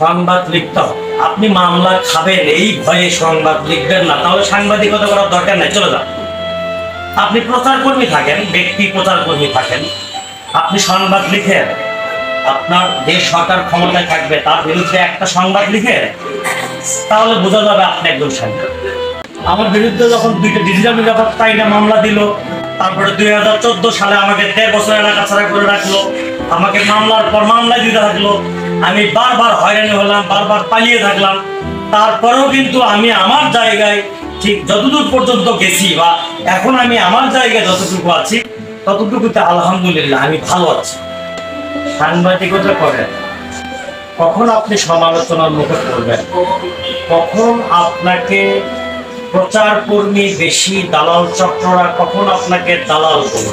সংবাদ লিখতে হবে। আপনি মামলা খাবেন এই ভয়ে সংবাদ লিখবেন না, তাহলে সাংবাদিকতা করার দরকার নাই, চলে যান। আপনি প্রচার কর্মী থাকেন, ব্যক্তি প্রচার কর্মী থাকেন, আপনি সংবাদ লিখেন, আপনার যে সরকার ক্ষমতায় থাকবে তার বিরুদ্ধে একটা সংবাদ লিখে, তাহলে বোঝা যাবে আপনি একজন সাংবাদিক। আমার বিরুদ্ধে যখন 2টা ডিজিটাল নিরাপত্তা আইনে মামলা দিল, তারপরে 2014 সালে আমাকে 13 বছর এলাকা ছাড়া করে রাখলো, আমাকে মামলার পর মামলায় দিতে থাকলো, আমি বারবার হয়রানি হলাম, বারবার পালিয়ে থাকলাম, তারপরেও কিন্তু আমি আমার জায়গায় ঠিক যতদূর পর্যন্ত গেছি বা এখন আমি আমার জায়গায় যতটুকু আছি ততটুকুতে আলহামদুলিল্লাহ আমি ভালো আছি। সাংবাদিকতা করেন, কখন আপনি সমালোচনার মুখে পড়বেন, কখন আপনাকে প্রচার কর্মী বেশি, দালাল চক্ররা কখন আপনাকে দালাল করবে।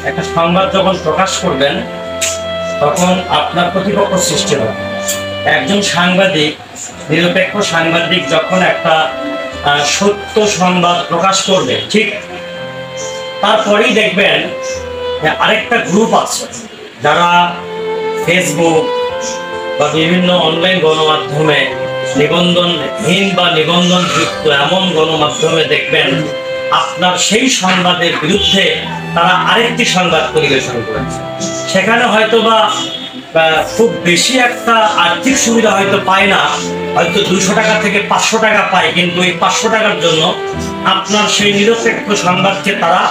একটা সংবাদ যখন প্রকাশ করবেন তখন আপনার প্রতিপক্ষ সৃষ্টি হবে। একজন সাংবাদিক, নিরপেক্ষ সাংবাদিক যখন একটা সত্য সংবাদ প্রকাশ করবে, ঠিক তারপরেই দেখবেন আরেকটা গ্রুপ আছে যারা ফেসবুক বা বিভিন্ন অনলাইন গণমাধ্যমে নিবন্ধনহীন বা নিবন্ধনযুক্ত এমন গণমাধ্যমে দেখবেন আপনার সেই সংবাদের বিরুদ্ধে তারা আরেকটি সংবাদ পরিবেশন করেছে। সেখানে হয়তো বা খুব বেশি একটা আর্থিক সুবিধা হয়তো পায় না, হয়তো 200 টাকা থেকে 500 টাকা পায়, কিন্তু এই 500 টাকার জন্য আপনার সেই নিরপেক্ষ সংবাদকে তারা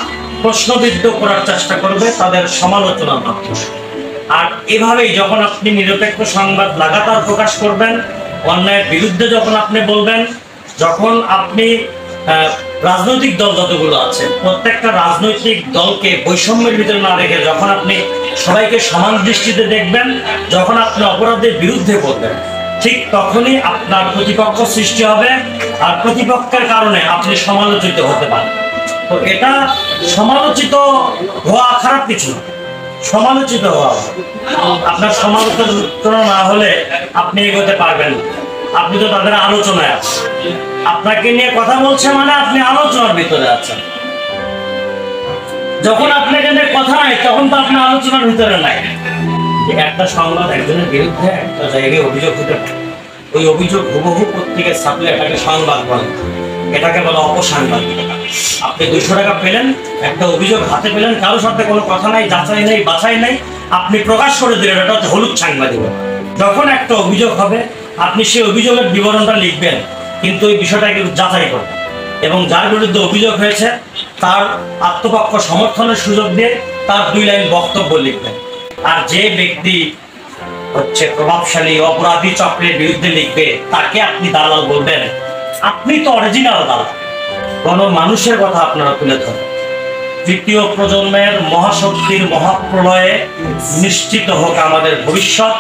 প্রশ্নবিদ্ধ করার চেষ্টা করবে তাদের সমালোচনার মাধ্যমে। আর এভাবেই যখন আপনি নিরপেক্ষ সংবাদ লাগাতার প্রকাশ করবেন, অন্যায়ের বিরুদ্ধে যখন আপনি বলবেন, যখন আপনি রাজনৈতিক দল যতগুলো আছে প্রত্যেকটা রাজনৈতিক দলকে বৈষম্যের ভিতরে না রেখে যখন আপনি সবাইকে সমান দৃষ্টিতে দেখবেন, যখন আপনি অপরাধের বিরুদ্ধে বলবেন, ঠিক তখনই আপনার প্রতিপক্ষ সৃষ্টি হবে, আর প্রতিপক্ষের কারণে আপনি সমালোচিত হতে পারেন। তো এটা সমালোচিত হওয়া খারাপ কিছু না, সমালোচিত হওয়া। আপনার সমালোচনা না হলে আপনি এগোতে পারবেন না, আপনি তো তাদের আলোচনায় আছেন, আপনাকে নিয়ে কথা বলছে মানে আপনি আলোচনার ভিতরে আছেন। যখন আপনাকে নিয়ে কথা নাই তখন তো আপনি আলোচনার ভিতরে নাই। একটা সংবাদ একজনের বিরুদ্ধে একটা জায়গায় অভিযোগ হতে পারে, ওই অভিযোগ হুবহু পত্রিকায় ছাপলে এটাকে সংবাদ বলে, এটাকে বলে অপসাংবাদিকতা। আপনি 200 টাকা পেলেন, একটা অভিযোগ হাতে পেলেন, কারোর সাথে কোনো কথা নাই, যাচাই নেই, বাছাই নেই, আপনি প্রকাশ করে দিলেন, এটা হচ্ছে হলুদ সাংবাদিকতা। যখন একটা অভিযোগ হবে আপনি সেই অভিযোগের বিবরণটা লিখবেন, কিন্তু এই বিষয়টাকে যাচাই করবেন এবং যার বিরুদ্ধে অভিযোগ হয়েছে তার আত্মপক্ষ সমর্থনের সুযোগ দিয়ে তার 2 লাইন বক্তব্য লিখবেন। আর যে ব্যক্তি হচ্ছে প্রভাবশালী অপরাধী চক্রের বিরুদ্ধে লিখবে তাকে আপনি দালাল বলবেন, আপনি তো অরিজিনাল দালাল। মানুষের কথা আপনারা তুলে ধরেন। 3য় প্রজন্মের মহাশক্তির মহাপ্রলয়ে নিশ্চিত হোক আমাদের ভবিষ্যৎ।